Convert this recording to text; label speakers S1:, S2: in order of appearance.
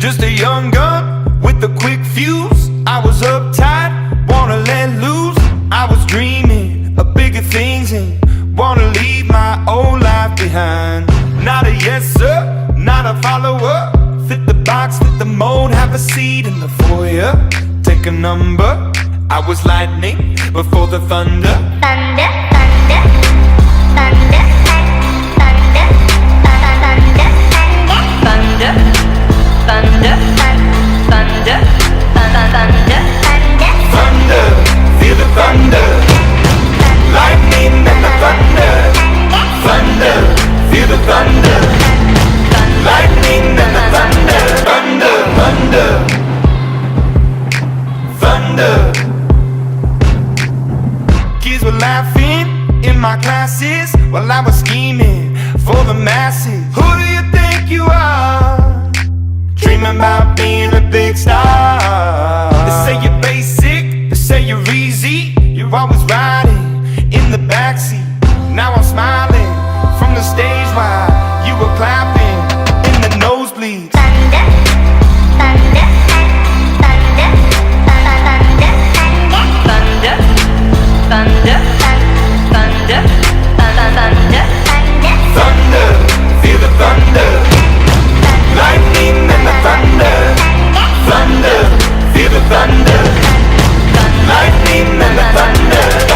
S1: Just a young gun with a quick fuse. I was uptight, wanna let loose. I was dreaming of bigger things and wanna leave my old life behind. Not a yes sir, not a follower. Fit the box, fit the mold, have a seat in the foyer. Take a number. I was lightning before the thunder.
S2: Thunder, thunder, thunder, thunder, thunder, thunder, thunder, thunder, thunder,
S1: Thunder, feel the thunder. Lightning and the thunder. Thunder, feel the thunder. Lightning and the thunder. Thunder, thunder, thunder. Kids were laughing in my classes while I was scheming for the masses. Who do you think you are? Dreaming about being a big star. They say you're basic, they say you're easy. You're always riding in the backseat. Now I'm smiling from the stage while you were clapping in the nosebleeds.
S2: thunder, thunder, thunder, thunder, thunder, thunder, thunder,
S1: Thunder, feel the thunder. Lightning and the thunder. Thunder, feel the thunder. Lightning and the thunder.